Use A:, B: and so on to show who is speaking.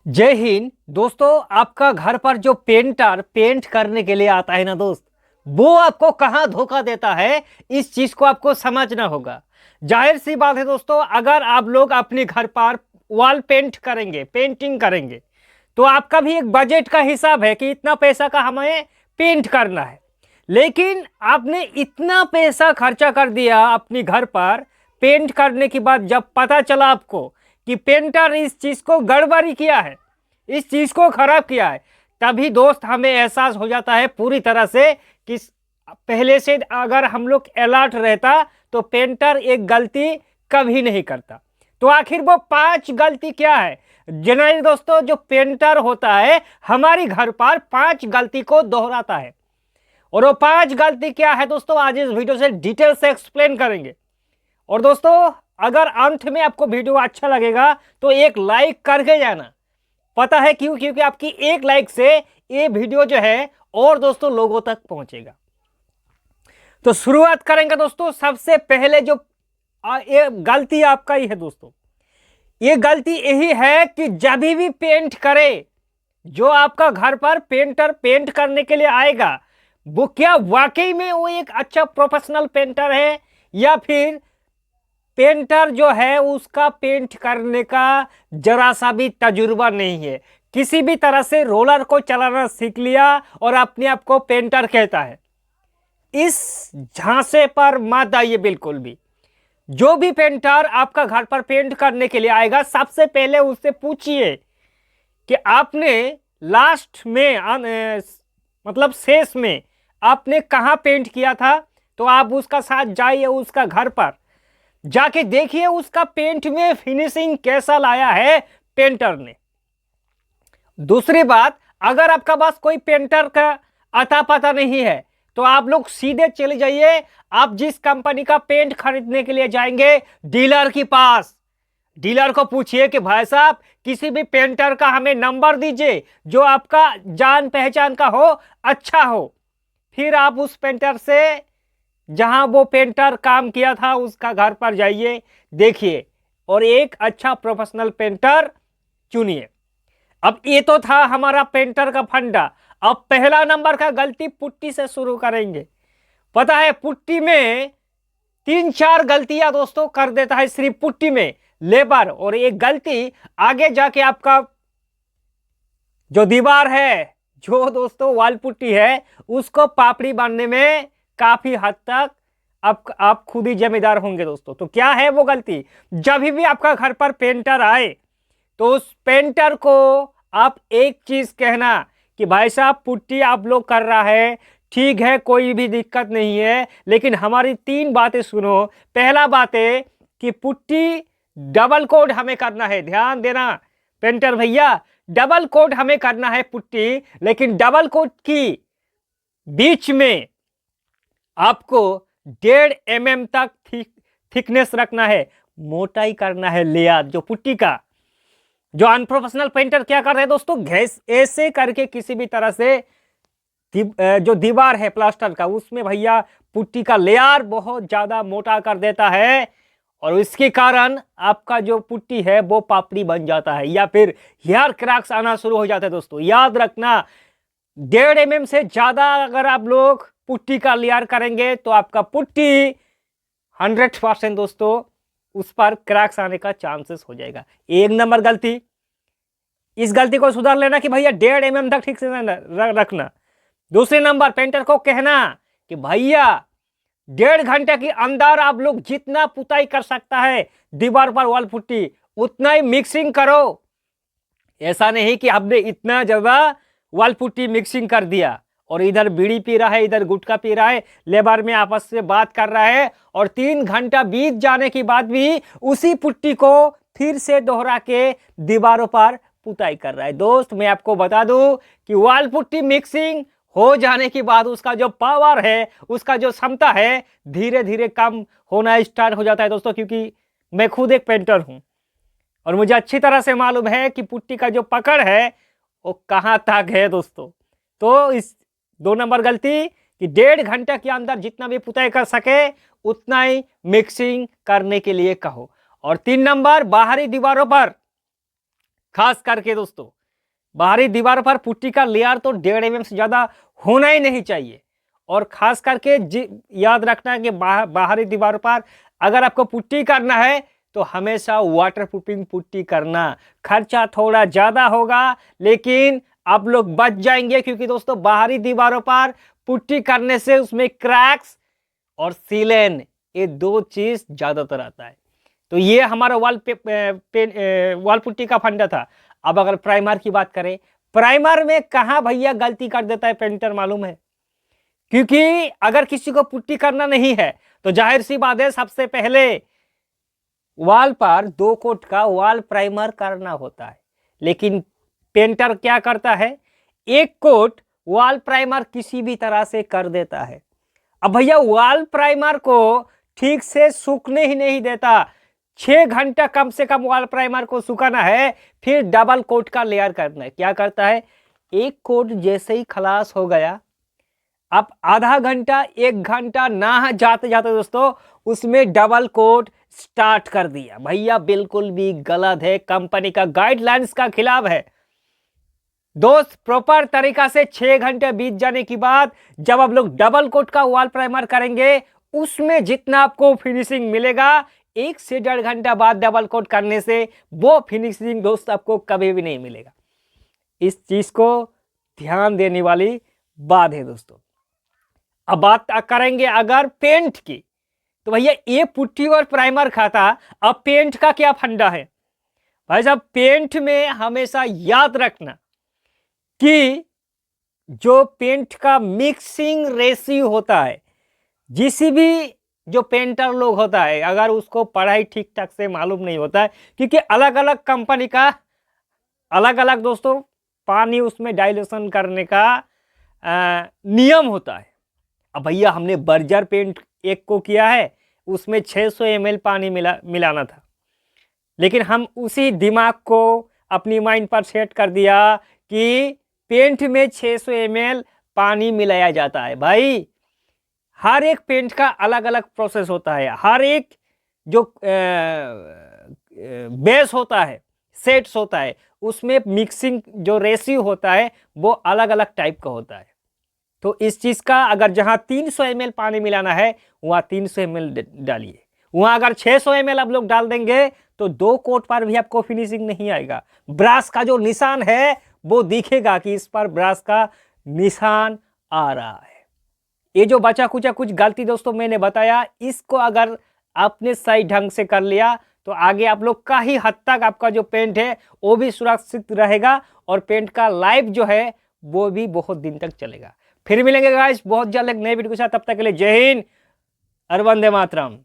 A: जय हिंद दोस्तों। आपका घर पर जो पेंटर पेंट करने के लिए आता है ना दोस्त, वो आपको कहाँ धोखा देता है, इस चीज को आपको समझना होगा। जाहिर सी बात है दोस्तों, अगर आप लोग अपने घर पर वॉल पेंट करेंगे, पेंटिंग करेंगे, तो आपका भी एक बजट का हिसाब है कि इतना पैसा का हमें पेंट करना है। लेकिन आपने इतना पैसा खर्चा कर दिया अपने घर पर पेंट करने के बाद जब पता चला आपको कि पेंटर इस चीज को गड़बड़ी किया है, इस चीज को खराब किया है, तभी दोस्त हमें एहसास हो जाता है पूरी तरह से कि पहले से अगर हम लोग अलर्ट रहता तो पेंटर एक गलती कभी नहीं करता। तो आखिर वो 5 गलती क्या है? जनरली दोस्तों, जो पेंटर होता है हमारी घर पर 5 गलती को दोहराता है। और वो 5 गलती क्या है दोस्तों, आज इस वीडियो से डिटेल से एक्सप्लेन करेंगे। और दोस्तों, अगर अंत में आपको वीडियो अच्छा लगेगा तो एक लाइक करके जाना। पता है क्यों? क्योंकि आपकी एक लाइक से ये वीडियो जो है और दोस्तों लोगों तक पहुंचेगा। तो शुरुआत करेंगे दोस्तों। सबसे पहले जो ये गलती आपका ही है दोस्तों, ये गलती यही है कि जब भी पेंट करे, जो आपका घर पर पेंटर पेंट करने के लिए आएगा, वो क्या वाकई में वो एक अच्छा प्रोफेशनल पेंटर है, या फिर पेंटर जो है उसका पेंट करने का जरा सा भी तजुर्बा नहीं है, किसी भी तरह से रोलर को चलाना सीख लिया और अपने आप को पेंटर कहता है। इस झांसे पर मत आइए बिल्कुल भी। जो भी पेंटर आपका घर पर पेंट करने के लिए आएगा, सबसे पहले उससे पूछिए कि आपने लास्ट में मतलब शेष में आपने कहां पेंट किया था। तो आप उसका साथ जाइए, उसका घर पर जाके देखिए उसका पेंट में फिनिशिंग कैसा लाया है पेंटर ने। दूसरी बात, अगर आपका पास कोई पेंटर का अता पता नहीं है तो आप लोग सीधे चले जाइए, आप जिस कंपनी का पेंट खरीदने के लिए जाएंगे डीलर के पास। डीलर को पूछिए कि भाई साहब किसी भी पेंटर का हमें नंबर दीजिए जो आपका जान पहचान का हो, अच्छा हो। फिर आप उस पेंटर से, जहां वो पेंटर काम किया था, उसका घर पर जाइए, देखिए और एक अच्छा प्रोफेशनल पेंटर चुनिए। अब ये तो था हमारा पेंटर का फंडा। अब पहला नंबर का गलती पुट्टी से शुरू करेंगे। पता है पुट्टी में 3-4 गलतियां दोस्तों कर देता है सिर्फ पुट्टी में लेबर, और एक गलती आगे जाके आपका जो दीवार है, जो दोस्तों वॉल पुट्टी है, उसको पापड़ी बांधने में काफी हद तक आप खुद ही जिम्मेदार होंगे दोस्तों। तो क्या है वो गलती? जब भी आपका घर पर पेंटर आए तो उस पेंटर को आप एक चीज कहना कि भाई साहब पुट्टी आप लोग कर रहा है, ठीक है, कोई भी दिक्कत नहीं है, लेकिन हमारी 3 बातें सुनो। पहला बात है कि पुट्टी डबल कोट हमें करना है। ध्यान देना पेंटर भैया, डबल कोट हमें करना है पुट्टी, लेकिन डबल कोट की बीच में आपको 1.5 mm तक थिकनेस रखना है, मोटाई करना है लेयर जो पुट्टी का। जो अनप्रोफेशनल पेंटर क्या कर रहे हैं दोस्तों, घैस ऐसे करके किसी भी तरह से जो दीवार है प्लास्टर का, उसमें भैया पुट्टी का लेयर बहुत ज्यादा मोटा कर देता है, और इसके कारण आपका जो पुट्टी है वो पापड़ी बन जाता है, या फिर हेयर क्रैक्स आना शुरू हो जाता है दोस्तों। याद रखना, 1.5 mm से ज्यादा अगर आप लोग पुट्टी का लेयर करेंगे तो आपका पुट्टी 100% दोस्तों उस पर क्रैक्स आने का चांसेस हो जाएगा। 1 नंबर गलती, इस गलती को सुधार लेना कि भैया 1.5 mm तक ठीक से रखना। दूसरे नंबर, पेंटर को कहना कि भैया 1.5 घंटे के अंदर आप लोग जितना पुताई कर सकता है दीवार पर वॉल पुट्टी, उतना ही मिक्सिंग करो। ऐसा नहीं कि आपने इतना ज्यादा वॉल पुट्टी मिक्सिंग कर दिया और इधर बीड़ी पी रहा है, इधर गुटखा पी रहा है, लेबर में आपस में बात कर रहा है, और 3 घंटा बीत जाने के बाद भी उसी पुट्टी को फिर से दोहरा के दीवारों पर पुताई कर रहा है। दोस्त मैं आपको बता दूं कि वॉल पुट्टी मिक्सिंग हो जाने के बाद उसका जो पावर है, उसका जो क्षमता है, धीरे धीरे कम होना स्टार्ट हो जाता है दोस्तों। क्योंकि मैं खुद एक पेंटर हूं और मुझे अच्छी तरह से मालूम है कि पुट्टी का जो पकड़ है वो कहां तक है दोस्तों। तो इस 2 नंबर गलती कि 1.5 घंटे के अंदर जितना भी पुताई कर सके उतना ही मिक्सिंग करने के लिए कहो। और 3 नंबर, बाहरी दीवारों पर खास करके दोस्तों बाहरी दीवार पर पुट्टी का लेयर तो 1.5 mm से ज़्यादा होना ही नहीं चाहिए। और खास करके याद रखना है कि बाहरी दीवार पर अगर आपको पुट्टी करना है तो हमेशा वाटर प्रूफिंग पुट्टी करना। खर्चा थोड़ा ज़्यादा होगा लेकिन आप लोग बच जाएंगे, क्योंकि दोस्तों बाहरी दीवारों पर पुट्टी करने से उसमें क्रैक्स और सीलन ये 2 चीज़ ज़्यादातर आता है। तो ये हमारा वाल पुट्टी का फंडा था। अब अगर प्राइमर की बात करें, प्राइमर में कहाँ भैया गलती कर देता है पेंटर मालूम है? क्योंकि अगर किसी को पुट्टी करना नहीं है तो जाहिर सी बात है सबसे पहले वॉल पर 2 कोट का वॉल प्राइमर करना होता है। लेकिन पेंटर क्या करता है, 1 कोट वॉल प्राइमर किसी भी तरह से कर देता है। अब भैया वॉल प्राइमर को ठीक से सूखने ही नहीं देता। 6 घंटा कम से कम वॉल प्राइमर को सुखाना है, फिर डबल कोट का लेयर करना है। क्या करता है, 1 कोट जैसे ही खलास हो गया, अब आधा घंटा 1 घंटा ना जाते जाते दोस्तों उसमें डबल कोट स्टार्ट कर दिया। भैया बिल्कुल भी गलत है, कंपनी का गाइडलाइंस का खिलाफ है दोस्त। प्रॉपर तरीका से 6 घंटे बीत जाने के बाद जब आप लोग डबल कोट का वॉल प्राइमर करेंगे उसमें जितना आपको फिनिशिंग मिलेगा 1 से 1.5 घंटा बाद डबल कोट करने से वो फिनिशिंग दोस्त आपको कभी भी नहीं मिलेगा। इस चीज को ध्यान देने वाली बात है दोस्तों। अब बात करेंगे अगर पेंट की, तो भैया ये पुट्टी और प्राइमर खाता, अब पेंट का क्या फंडा है भाई साहब? पेंट में हमेशा याद रखना कि जो पेंट का मिक्सिंग रेशियो होता है, जिस भी जो पेंटर लोग होता है अगर उसको पढ़ाई ठीक ठाक से मालूम नहीं होता है, क्योंकि अलग अलग कंपनी का अलग अलग दोस्तों पानी उसमें डाइल्यूशन करने का नियम होता है। अब भैया हमने बर्जर पेंट एक को किया है, उसमें 600 ml पानी मिलाना था, लेकिन हम उसी दिमाग को अपनी माइंड पर सेट कर दिया कि पेंट में 600 ml पानी मिलाया जाता है। भाई हर एक पेंट का अलग अलग प्रोसेस होता है, हर एक जो बेस होता है, सेट्स होता है, उसमें मिक्सिंग जो रेशियो होता है वो अलग अलग टाइप का होता है। तो इस चीज़ का अगर जहां 300 ml पानी मिलाना है वहां 300 ml डालिए, वहां अगर 600 ml आप लोग डाल देंगे तो 2 कोट पर भी आपको फिनिशिंग नहीं आएगा। ब्रश का जो निशान है वो दिखेगा कि इस पर ब्रश का निशान आ रहा है। ये जो बचा कुचा कुछ गलती दोस्तों मैंने बताया, इसको अगर आपने सही ढंग से कर लिया तो आगे आप लोग का ही हद तक आपका जो पेंट है वो भी सुरक्षित रहेगा और पेंट का लाइफ जो है वो भी बहुत दिन तक चलेगा। फिर मिलेंगे गाइस बहुत जल्द एक नए वीडियो के साथ, तब तक के लिए जय हिंद और वंदे मातरम।